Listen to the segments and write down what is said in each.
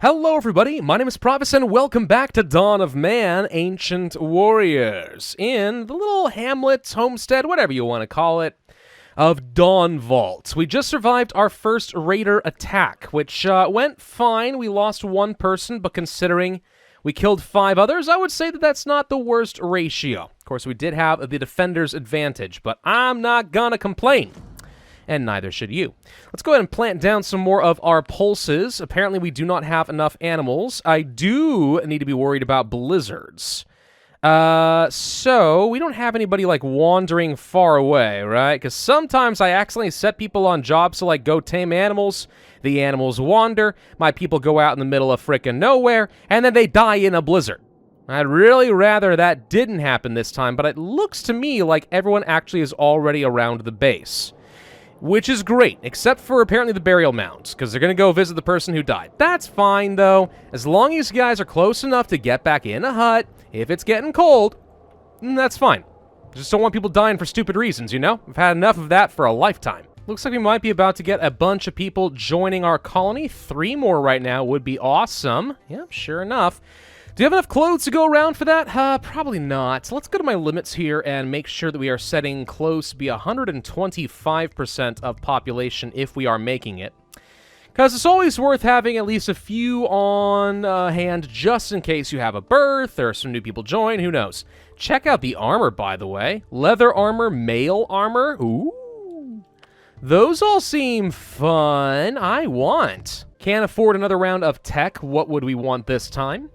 Hello everybody, my name is Pravus and welcome back to Dawn of Man, Ancient Warriors, in the little Hamlet, homestead, whatever you want to call it, of Dawnvault. We just survived our first raider attack, which went fine. We lost one person, but considering we killed 5 others, I would say that that's not the worst ratio. Of course, we did have the defender's advantage, but I'm not gonna complain. And neither should you. Let's go ahead and plant down some more of our pulses. Apparently we do not have enough animals. I do need to be worried about blizzards. So we don't have anybody like wandering far away, right? Because sometimes I accidentally set people on jobs to like go tame animals. The animals wander. My people go out in the middle of frickin' nowhere, and then they die in a blizzard. I'd really rather that didn't happen this time, but it looks to me like everyone actually is already around the base. Which is great, except for apparently the burial mounds, because they're going to go visit the person who died. That's fine, though, as long as you guys are close enough to get back in a hut. If it's getting cold, that's fine. Just don't want people dying for stupid reasons, you know? We've had enough of that for a lifetime. Looks like we might be about to get a bunch of people joining our colony. 3 more right now would be awesome. Yep, sure enough. Do you have enough clothes to go around for that? Probably not. So let's go to my limits here and make sure that we are setting close to be 125% of population if we are making it. Because it's always worth having at least a few on hand just in case you have a birth or some new people join, who knows. Check out the armor, by the way. Leather armor, mail armor. Ooh. Those all seem fun. I want. Can't afford another round of tech. What would we want this time?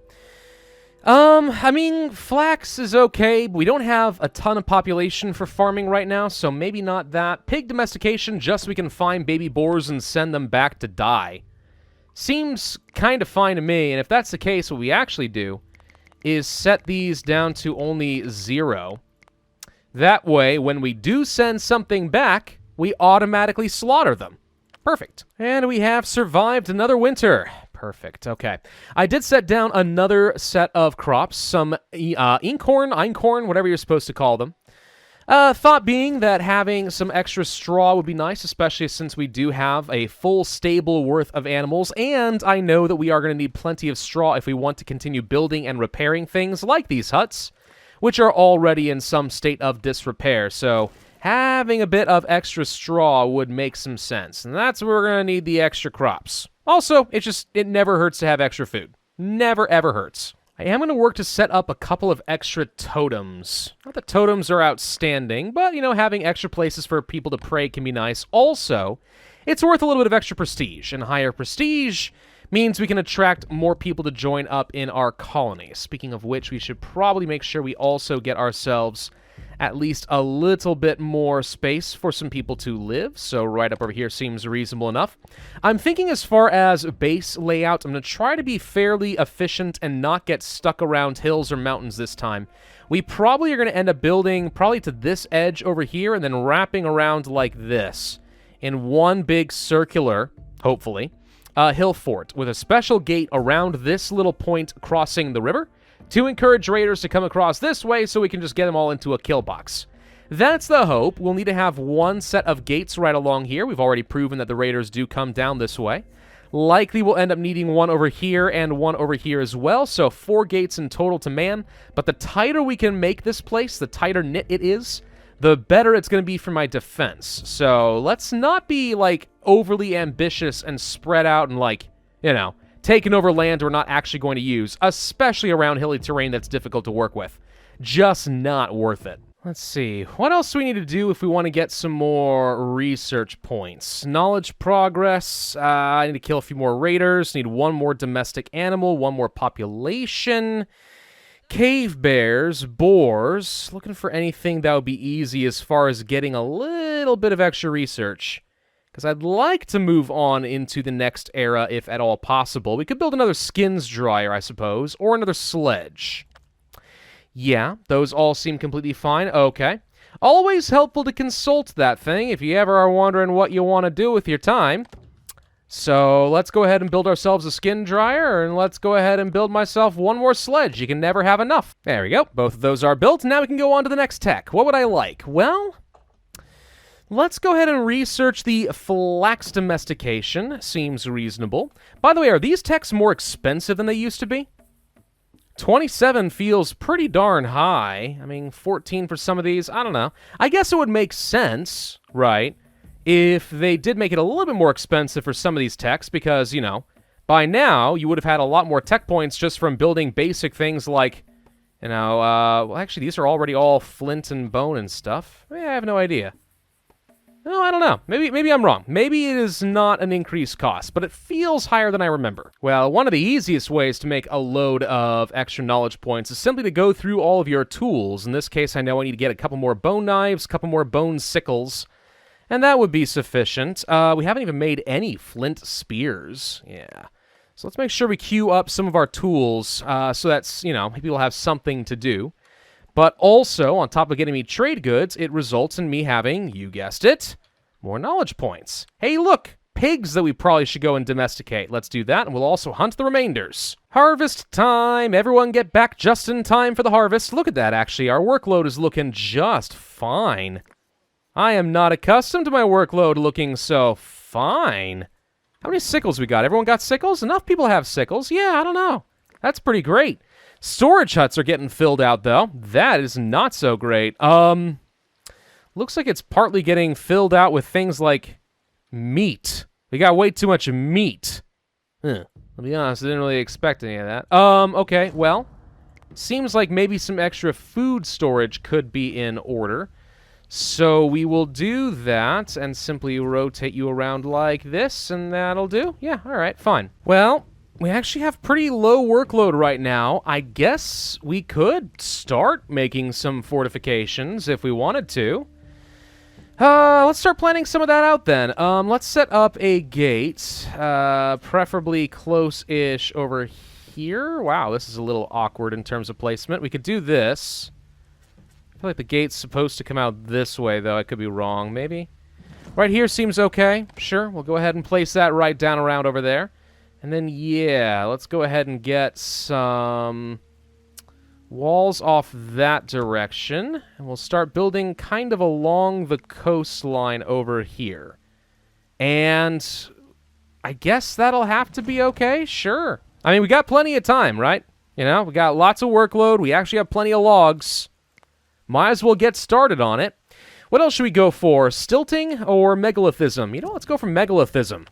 I mean, flax is okay, but we don't have a ton of population for farming right now, so maybe not that. Pig domestication, just so we can find baby boars and send them back to die. Seems kind of fine to me, and if that's the case, what we actually do is set these down to only 0. That way, when we do send something back, we automatically slaughter them. Perfect. And we have survived another winter. Perfect. Okay. I did set down another set of crops, some einkorn, whatever you're supposed to call them. Thought being that having some extra straw would be nice, especially since we do have a full stable worth of animals, and I know that we are going to need plenty of straw if we want to continue building and repairing things like these huts, which are already in some state of disrepair, so having a bit of extra straw would make some sense, and that's where we're going to need the extra crops. Also, it never hurts to have extra food. Never, ever hurts. I am going to work to set up a couple of extra totems. Not that totems are outstanding, but, you know, having extra places for people to pray can be nice. Also, it's worth a little bit of extra prestige, and higher prestige means we can attract more people to join up in our colony. Speaking of which, we should probably make sure we also get ourselves at least a little bit more space for some people to live, so right up over here seems reasonable enough. I'm thinking as far as base layout, I'm going to try to be fairly efficient and not get stuck around hills or mountains this time. We probably are going to end up building probably to this edge over here and then wrapping around like this in one big circular, hopefully, hill fort with a special gate around this little point crossing the river, to encourage raiders to come across this way so we can just get them all into a kill box. That's the hope. We'll need to have one set of gates right along here. We've already proven that the raiders do come down this way. Likely we'll end up needing one over here and one over here as well, so 4 gates in total to man. But the tighter we can make this place, the tighter knit it is, the better it's going to be for my defense. So let's not be, like, overly ambitious and spread out and, like, you know, taking over land we're not actually going to use, especially around hilly terrain that's difficult to work with. Just not worth it. Let's see, what else do we need to do if we want to get some more research points? Knowledge progress, I need to kill a few more raiders, need 1 more domestic animal, 1 more population, cave bears, boars, looking for anything that would be easy as far as getting a little bit of extra research. Because I'd like to move on into the next era, if at all possible. We could build another skins dryer, I suppose, or another sledge. Yeah, those all seem completely fine. Okay. Always helpful to consult that thing if you ever are wondering what you want to do with your time. So let's go ahead and build ourselves a skin dryer, and let's go ahead and build myself 1 more sledge. You can never have enough. There we go. Both of those are built. Now we can go on to the next tech. What would I like? Well, Let's go ahead and research the flax domestication. Seems reasonable. By the way, are these techs more expensive than they used to be? 27 feels pretty darn high. I mean, 14 for some of these. I don't know. I guess it would make sense, right, if they did make it a little bit more expensive for some of these techs because, you know, by now you would have had a lot more tech points just from building basic things like, you know, well, actually, these are already all flint and bone and stuff. I have no idea. No, I don't know. Maybe I'm wrong. Maybe it is not an increased cost, but it feels higher than I remember. Well, one of the easiest ways to make a load of extra knowledge points is simply to go through all of your tools. In this case, I know I need to get a couple more bone knives, a couple more bone sickles, and that would be sufficient. We haven't even made any flint spears. Yeah. So let's make sure we queue up some of our tools so that's, you know, maybe we'll have something to do. But also, on top of getting me trade goods, it results in me having, you guessed it, more knowledge points. Hey, look! Pigs that we probably should go and domesticate. Let's do that, and we'll also hunt the remainders. Harvest time! Everyone get back just in time for the harvest. Look at that, actually. Our workload is looking just fine. I am not accustomed to my workload looking so fine. How many sickles we got? Everyone got sickles? Enough people have sickles? Yeah, I don't know. That's pretty great. Storage huts are getting filled out, though. That is not so great. Looks like it's partly getting filled out with things like meat. We got way too much meat. I'll be honest, I didn't really expect any of that. Okay, well, seems like maybe some extra food storage could be in order. So we will do that and simply rotate you around like this, and that'll do. Yeah, all right, fine. Well, we actually have pretty low workload right now. I guess we could start making some fortifications if we wanted to. Let's start planning some of that out then. Let's set up a gate, preferably close-ish over here. Wow, this is a little awkward in terms of placement. We could do this. I feel like the gate's supposed to come out this way, though. I could be wrong, maybe. Right here seems okay. Sure, we'll go ahead and place that right down around over there. And then, yeah, let's go ahead and get some walls off that direction. And we'll start building kind of along the coastline over here. And I guess that'll have to be okay, sure. I mean, we got plenty of time, right? You know, we got lots of workload. We actually have plenty of logs. Might as well get started on it. What else should we go for? Stilting or megalithism? You know, let's go for megalithism.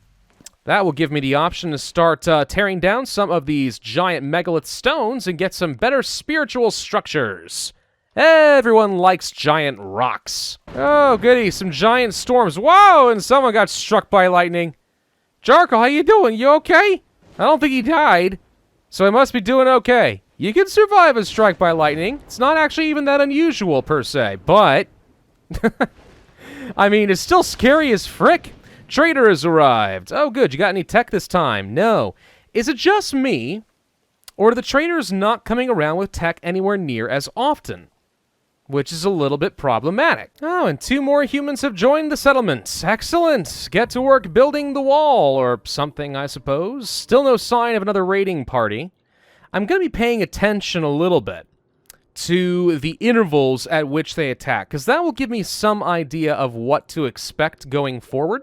That will give me the option to start tearing down some of these giant megalith stones and get some better spiritual structures. Everyone likes giant rocks. Oh, goody, some giant storms. Whoa, and someone got struck by lightning. Jarkle, how you doing? You okay? I don't think he died, so I must be doing okay. You can survive a strike by lightning. It's not actually even that unusual, per se, but I mean, it's still scary as frick. Trader has arrived. Oh, good. You got any tech this time? No. Is it just me, or are the traders not coming around with tech anywhere near as often? Which is a little bit problematic. Oh, and 2 more humans have joined the settlement. Excellent. Get to work building the wall, or something, I suppose. Still no sign of another raiding party. I'm going to be paying attention a little bit to the intervals at which they attack, because that will give me some idea of what to expect going forward.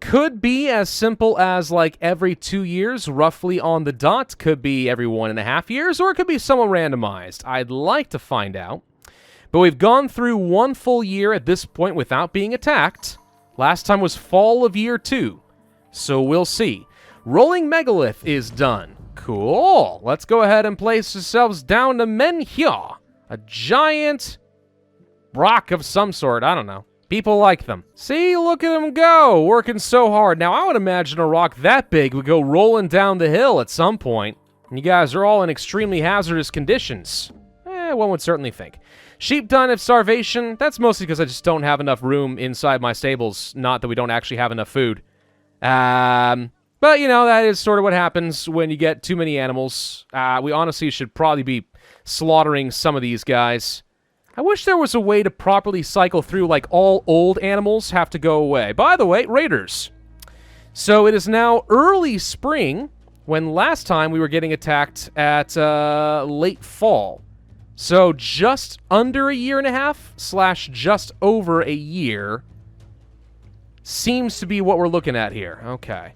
Could be as simple as like every 2 years, roughly on the dot. Could be every 1.5 years, or it could be somewhat randomized. I'd like to find out. But we've gone through 1 full year at this point without being attacked. Last time was fall of year 2. So we'll see. Rolling megalith is done. Cool. Let's go ahead and place ourselves down to Menhya. A giant rock of some sort. I don't know. People like them. See, look at them go, working so hard. Now, I would imagine a rock that big would go rolling down the hill at some point. And you guys are all in extremely hazardous conditions. One would certainly think. Sheep done of starvation. That's mostly because I just don't have enough room inside my stables. Not that we don't actually have enough food. But, you know, that is sort of what happens when you get too many animals. We honestly should probably be slaughtering some of these guys. I wish there was a way to properly cycle through, like, all old animals have to go away. By the way, raiders. So it is now early spring, when last time we were getting attacked at late fall. So just under a year and a half, / just over a year seems to be what we're looking at here. Okay.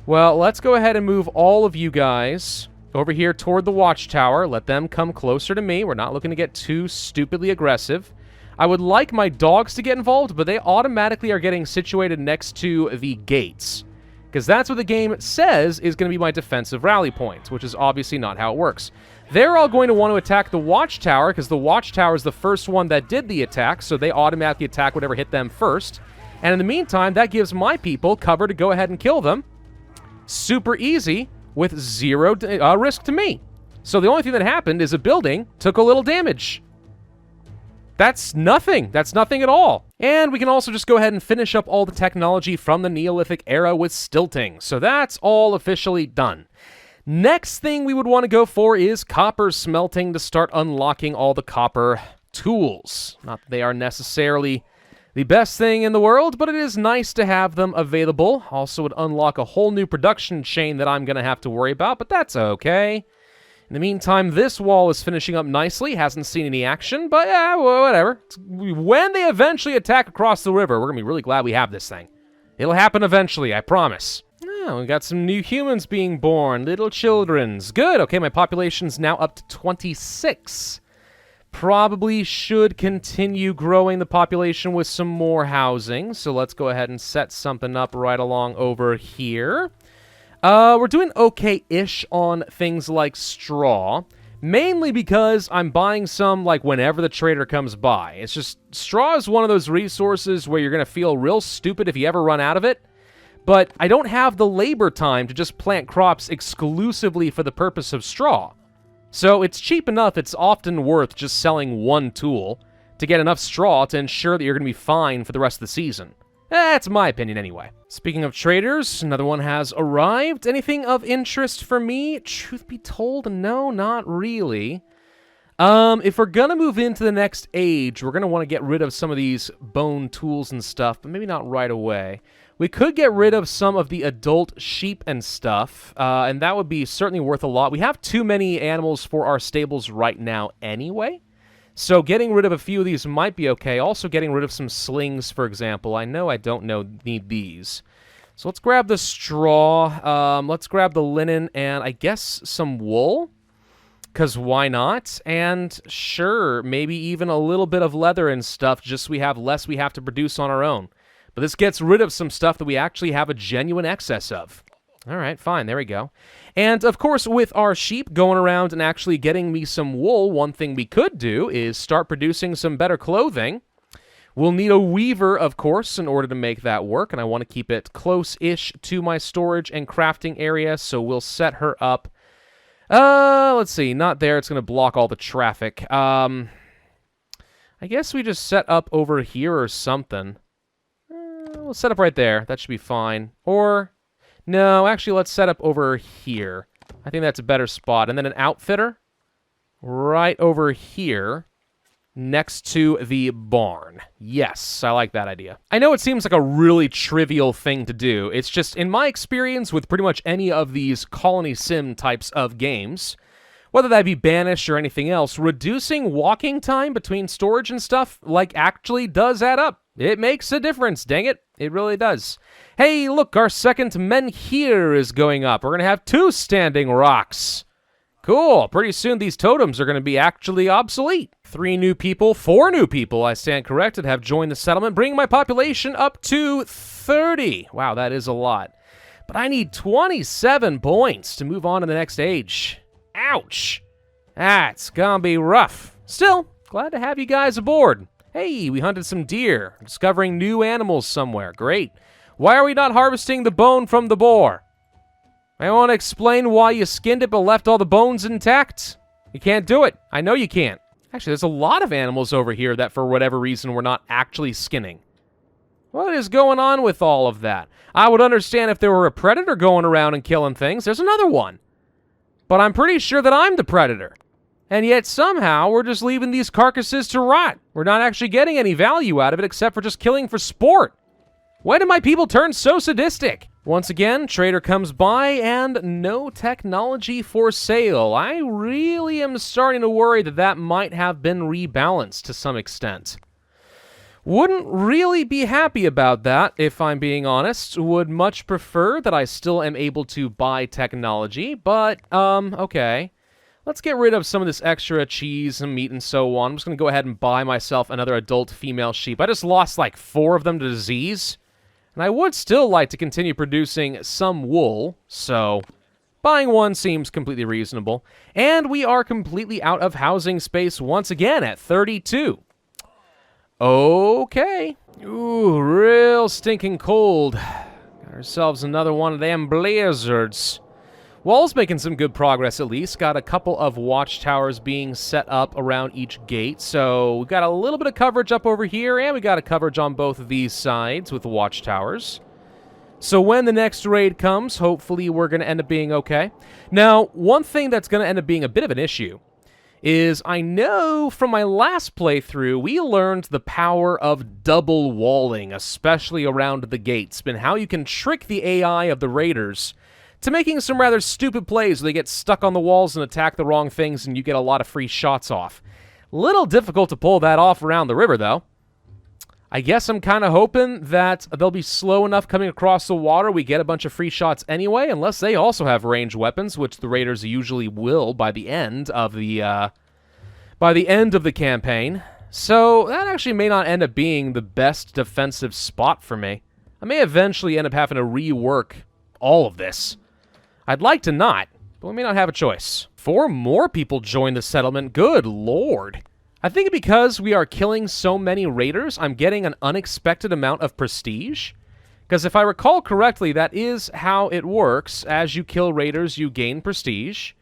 Well, let's go ahead and move all of you guys over here toward the watchtower. Let them come closer to me. We're not looking to get too stupidly aggressive. I would like my dogs to get involved, but they automatically are getting situated next to the gates, because that's what the game says is going to be my defensive rally point, which is obviously not how it works. They're all going to want to attack the watchtower, because the watchtower is the first one that did the attack, so they automatically attack whatever hit them first. And in the meantime, that gives my people cover to go ahead and kill them. Super easy, with zero risk to me. So the only thing that happened is a building took a little damage. That's nothing. That's nothing at all. And we can also just go ahead and finish up all the technology from the Neolithic era with stilting. So that's all officially done. Next thing we would want to go for is copper smelting to start unlocking all the copper tools. Not that they are necessarily the best thing in the world, but it is nice to have them available. Also would unlock a whole new production chain that I'm going to have to worry about, but that's okay. In the meantime, this wall is finishing up nicely. Hasn't seen any action, but yeah, whatever. When they eventually attack across the river, we're going to be really glad we have this thing. It'll happen eventually, I promise. Oh, we got some new humans being born. Little children's. Good. Okay, my population's now up to 26. Probably should continue growing the population with some more housing. So let's go ahead and set something up right along over here. We're doing okay-ish on things like straw, mainly because I'm buying some, like, whenever the trader comes by. It's just, straw is one of those resources where you're going to feel real stupid if you ever run out of it, but I don't have the labor time to just plant crops exclusively for the purpose of straw. So it's cheap enough, it's often worth just selling one tool to get enough straw to ensure that you're going to be fine for the rest of the season. That's my opinion anyway. Speaking of traders, another one has arrived. Anything of interest for me? Truth be told, no, not really. If we're gonna move into the next age, we're gonna want to get rid of some of these bone tools and stuff, but maybe not right away. We could get rid of some of the adult sheep and stuff, and that would be certainly worth a lot. We have too many animals for our stables right now anyway. So getting rid of a few of these might be okay. Also getting rid of some slings, for example. I know I don't need these. So let's grab the straw. Let's grab the linen and I guess some wool. Because why not? And sure, maybe even a little bit of leather and stuff, just so we have less we have to produce on our own. But this gets rid of some stuff that we actually have a genuine excess of. All right, fine, there we go. And, of course, with our sheep going around and actually getting me some wool, one thing we could do is start producing some better clothing. We'll need a weaver, of course, in order to make that work, and I want to keep it close-ish to my storage and crafting area, so we'll set her up. Let's see, not there, it's going to block all the traffic. I guess we just set up over here or something. We'll set up right there, that should be fine. Or... no, actually, let's set up over here. I think that's a better spot. And then an outfitter right over here next to the barn. Yes, I like that idea. I know it seems like a really trivial thing to do. It's just, in my experience with pretty much any of these colony sim types of games, whether that be Banish or anything else, reducing walking time between storage and stuff, like, actually does add up. It makes a difference, dang it. It really does. Hey, look, our second menhir is going up. We're going to have 2 standing rocks. Cool. Pretty soon these totems are going to be actually obsolete. 3 new people, 4 new people, I stand corrected, have joined the settlement, bringing my population up to 30. Wow, that is a lot. But I need 27 points to move on to the next age. Ouch. That's going to be rough. Still, glad to have you guys aboard. Hey, we hunted some deer, discovering new animals somewhere. Great. Why are we not harvesting the bone from the boar? I want to explain why you skinned it but left all the bones intact. You can't do it. I know you can't. Actually, there's a lot of animals over here that for whatever reason we're not actually skinning. What is going on with all of that? I would understand if there were a predator going around and killing things. There's another one. But I'm pretty sure that I'm the predator. And yet somehow we're just leaving these carcasses to rot. We're not actually getting any value out of it except for just killing for sport. When did my people turn so sadistic? Once again, trader comes by and no technology for sale. I really am starting to worry that that might have been rebalanced to some extent. Wouldn't really be happy about that, if I'm being honest. Would much prefer that I still am able to buy technology, but, okay. Let's get rid of some of this extra cheese and meat and so on. I'm just going to go ahead and buy myself another adult female sheep. I just lost like 4 of them to disease, and I would still like to continue producing some wool, so buying one seems completely reasonable. And we are completely out of housing space once again at 32. Okay. Ooh, real stinking cold. Got ourselves another one of them blizzards. Wall's making some good progress, at least. Got a couple of watchtowers being set up around each gate. So we've got a little bit of coverage up over here, and we got a coverage on both of these sides with the watchtowers. So when the next raid comes, hopefully we're going to end up being okay. Now, one thing that's going to end up being a bit of an issue is I know from my last playthrough, we learned the power of double walling, especially around the gates, and how you can trick the AI of the raiders to making some rather stupid plays where they get stuck on the walls and attack the wrong things and you get a lot of free shots off. Little difficult to pull that off around the river, though. I guess I'm kind of hoping that they'll be slow enough coming across the water we get a bunch of free shots anyway, unless they also have ranged weapons, which the raiders usually will by the end of the campaign. So that actually may not end up being the best defensive spot for me. I may eventually end up having to rework all of this. I'd like to not, but we may not have a choice. 4 more people join the settlement. Good lord. I think because we are killing so many raiders, I'm getting an unexpected amount of prestige. Because if I recall correctly, that is how it works. As you kill raiders, you gain prestige.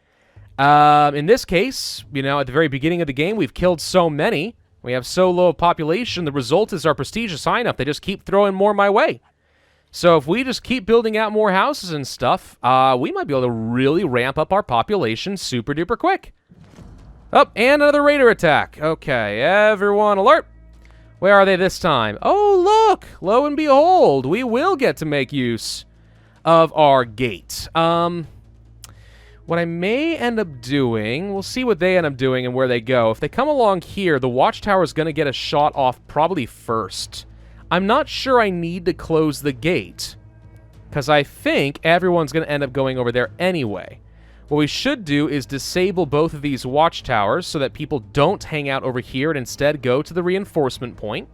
In this case, you know, at the very beginning of the game, we've killed so many. We have so low a population. The result is our prestige is high enough. They just keep throwing more my way. So if we just keep building out more houses and stuff, we might be able to really ramp up our population super duper quick. Oh, and another raider attack. Okay, everyone alert. Where are they this time? Oh, look! Lo and behold, we will get to make use of our gate. What I may end up doing, we'll see what they end up doing and where they go. If they come along here, the watchtower is going to get a shot off probably first. I'm not sure I need to close the gate, because I think everyone's going to end up going over there anyway. What we should do is disable both of these watchtowers so that people don't hang out over here and instead go to the reinforcement point.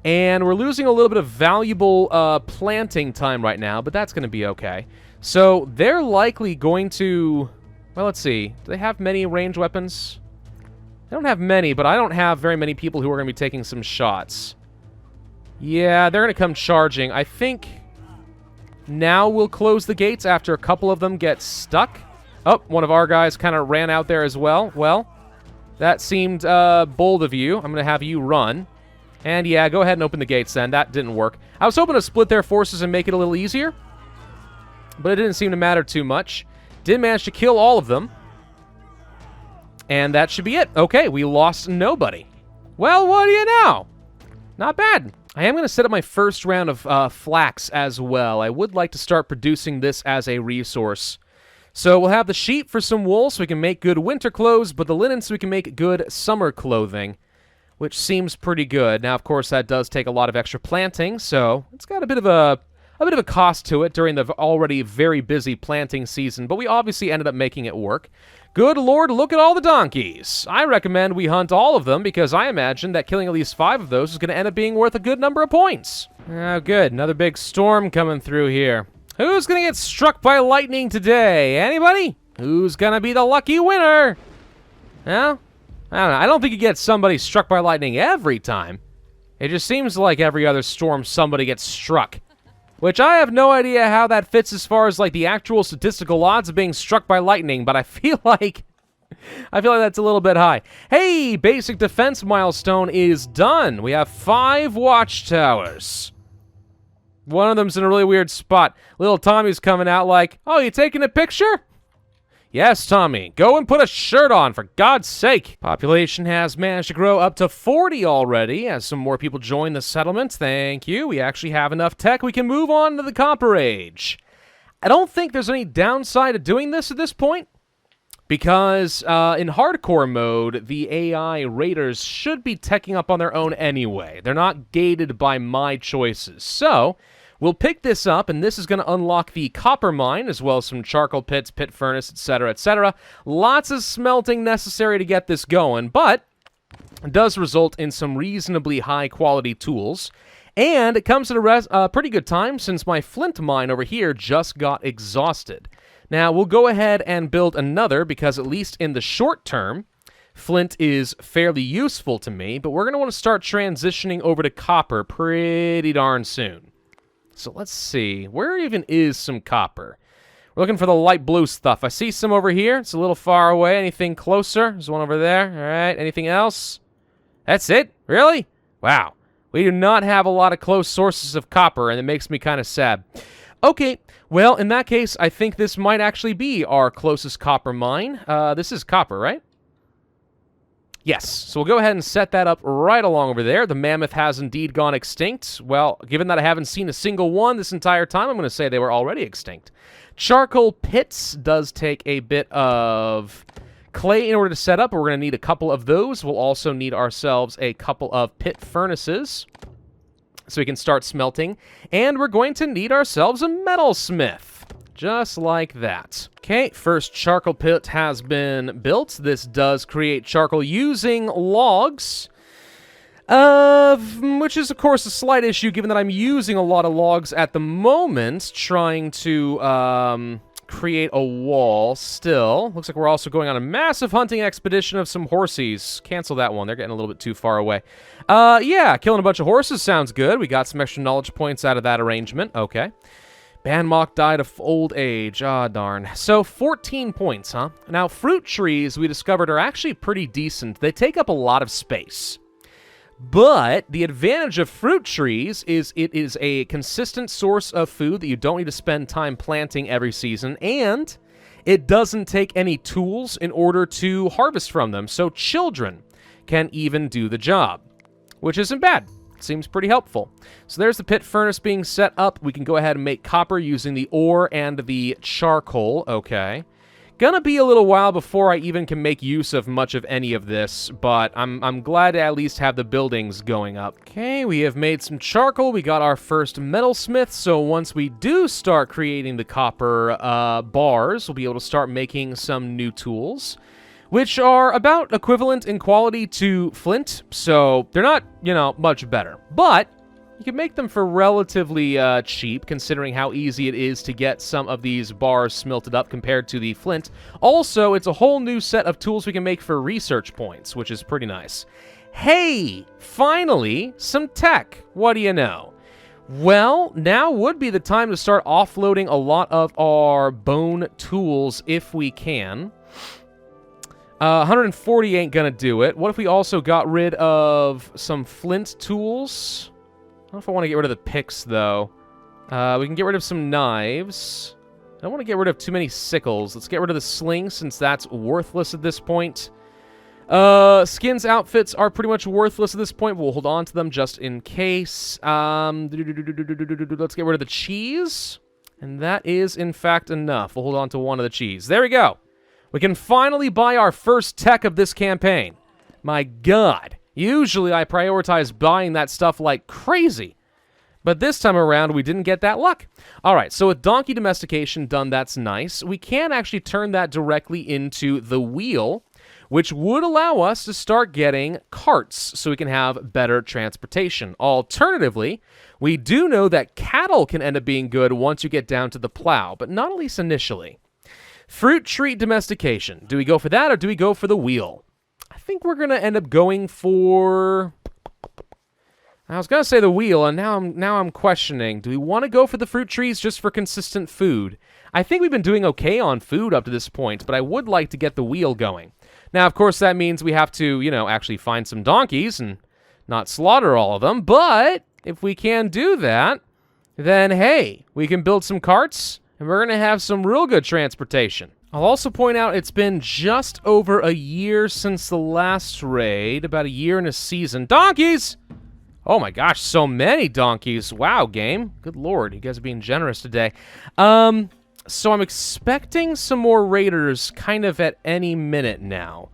And we're losing a little bit of valuable planting time right now, but that's going to be okay. So they're likely going to... Well, let's see. Do they have many ranged weapons? They don't have many, but I don't have very many people who are going to be taking some shots. Yeah, they're going to come charging. I think... Now we'll close the gates after a couple of them get stuck. Oh, one of our guys kind of ran out there as well. Well, that seemed bold of you. I'm going to have you run. And yeah, go ahead and open the gates then. That didn't work. I was hoping to split their forces and make it a little easier, but it didn't seem to matter too much. Did manage to kill all of them. And that should be it. Okay, we lost nobody. Well, what do you know? Not bad. I am going to set up my first round of flax as well. I would like to start producing this as a resource. So we'll have the sheep for some wool so we can make good winter clothes, but the linen so we can make good summer clothing, which seems pretty good. Now, of course, that does take a lot of extra planting, so it's got a bit of a cost to it during the already very busy planting season, but we obviously ended up making it work. Good lord, look at all the donkeys. I recommend we hunt all of them because I imagine that killing at least 5 of those is going to end up being worth a good number of points. Oh, good. Another big storm coming through here. Who's going to get struck by lightning today? Anybody? Who's going to be the lucky winner? Well, I don't know. I don't think you get somebody struck by lightning every time. It just seems like every other storm somebody gets struck. Which I have no idea how that fits as far as like the actual statistical odds of being struck by lightning, but I feel like that's a little bit high. Hey, basic defense milestone is done. We have 5 watchtowers. One of them's in a really weird spot. Little Tommy's coming out like, "Oh, you taking a picture?" Yes, Tommy. Go and put a shirt on, for God's sake. Population has managed to grow up to 40 already, as some more people join the settlement. Thank you. We actually have enough tech. We can move on to the Copper Age. I don't think there's any downside to doing this at this point, because in hardcore mode, the AI raiders should be teching up on their own anyway. They're not gated by my choices. So we'll pick this up, and this is going to unlock the copper mine, as well as some charcoal pits, pit furnace, etc., etc. Lots of smelting necessary to get this going, but it does result in some reasonably high-quality tools. And it comes at a pretty good time, since my flint mine over here just got exhausted. Now, we'll go ahead and build another, because at least in the short term, flint is fairly useful to me, but we're going to want to start transitioning over to copper pretty darn soon. So let's see, where even is some copper? We're looking for the light blue stuff. I see some over here. It's a little far away. Anything closer? There's one over there. All right, anything else? That's it? Really? Wow. We do not have a lot of close sources of copper, and it makes me kind of sad. Okay, well, in that case, I think this might actually be our closest copper mine. This is copper, right? Yes, so we'll go ahead and set that up right along over there. The mammoth has indeed gone extinct. Well, given that I haven't seen a single one this entire time, I'm going to say they were already extinct. Charcoal pits does take a bit of clay in order to set up. We're going to need a couple of those. We'll also need ourselves a couple of pit furnaces so we can start smelting. And we're going to need ourselves a metalsmith. Just like that. Okay, first charcoal pit has been built. This does create charcoal using logs, which is, of course, a slight issue given that I'm using a lot of logs at the moment, trying to create a wall still. Looks like we're also going on a massive hunting expedition of some horsies. Cancel that one. They're getting a little bit too far away. Yeah, killing a bunch of horses sounds good. We got some extra knowledge points out of that arrangement. Okay. Banmock died of old age. Ah, darn. So, 14 points, huh? Now, fruit trees, we discovered, are actually pretty decent. They take up a lot of space. But the advantage of fruit trees is it is a consistent source of food that you don't need to spend time planting every season, and it doesn't take any tools in order to harvest from them, so children can even do the job, which isn't bad. Seems pretty helpful. So there's the pit furnace being set up. We can go ahead and make copper using the ore and the charcoal. Okay. Gonna be a little while before I even can make use of much of any of this, but I'm glad to at least have the buildings going up. Okay, we have made some charcoal. We got our first metalsmith, so once we do start creating the copper bars, we'll be able to start making some new tools, which are about equivalent in quality to flint, so they're not, you know, much better. But you can make them for relatively cheap, considering how easy it is to get some of these bars smelted up compared to the flint. Also, it's a whole new set of tools we can make for research points, which is pretty nice. Hey, finally, some tech. What do you know? Well, now would be the time to start offloading a lot of our bone tools if we can. 140 ain't gonna do it. What if we also got rid of some flint tools? I don't know if I want to get rid of the picks, though. We can get rid of some knives. I don't want to get rid of too many sickles. Let's get rid of the sling, since that's worthless at this point. Skins outfits are pretty much worthless at this point, but we'll hold on to them just in case. Let's get rid of the cheese. And that is, in fact, enough. We'll hold on to one of the cheese. There we go. We can finally buy our first tech of this campaign. My God. Usually I prioritize buying that stuff like crazy. But this time around, we didn't get that luck. All right, so with donkey domestication done, that's nice. We can actually turn that directly into the wheel, which would allow us to start getting carts so we can have better transportation. Alternatively, we do know that cattle can end up being good once you get down to the plow, but not at least initially. Fruit tree domestication. Do we go for that or do we go for the wheel? I think we're going to end up going for... I was going to say the wheel, and now I'm questioning. Do we want to go for the fruit trees just for consistent food? I think we've been doing okay on food up to this point, but I would like to get the wheel going. Now, of course, that means we have to, you know, actually find some donkeys and not slaughter all of them. But if we can do that, then, hey, we can build some carts, and we're going to have some real good transportation. I'll also point out it's been just over a year since the last raid, about a year and a season. Donkeys! Oh my gosh, so many donkeys. Wow, game. Good lord, you guys are being generous today. So I'm expecting some more raiders kind of at any minute now.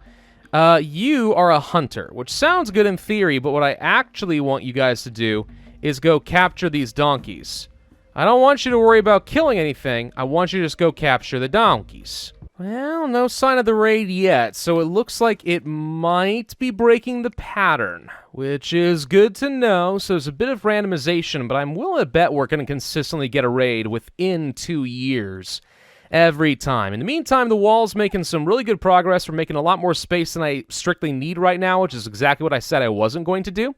You are a hunter, which sounds good in theory, but what I actually want you guys to do is go capture these donkeys. I don't want you to worry about killing anything. I want you to just go capture the donkeys. Well, no sign of the raid yet, so it looks like it might be breaking the pattern, which is good to know. So there's a bit of randomization, but I'm willing to bet we're going to consistently get a raid within 2 years every time. In the meantime, the wall's making some really good progress. We're making a lot more space than I strictly need right now, which is exactly what I said I wasn't going to do.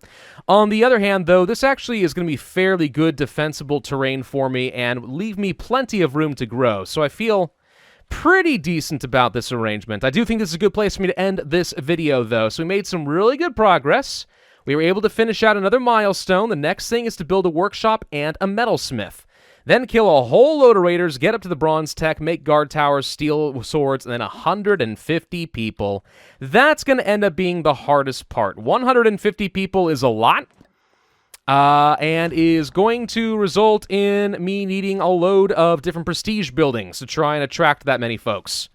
On the other hand, though, this actually is going to be fairly good defensible terrain for me and leave me plenty of room to grow. So I feel pretty decent about this arrangement. I do think this is a good place for me to end this video, though. So we made some really good progress. We were able to finish out another milestone. The next thing is to build a workshop and a metalsmith. Then kill a whole load of raiders, get up to the bronze tech, make guard towers, steal swords, and then 150 people. That's going to end up being the hardest part. 150 people is a lot. And is going to result in me needing a load of different prestige buildings to try and attract that many folks.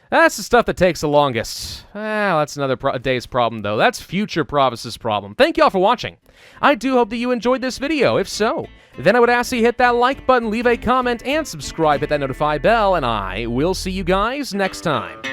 That's the stuff that takes the longest. Well, that's another day's problem, though. That's future Pravus' problem. Thank you all for watching. I do hope that you enjoyed this video. If so, then I would ask you to hit that like button, leave a comment, and subscribe, hit that notify bell, and I will see you guys next time.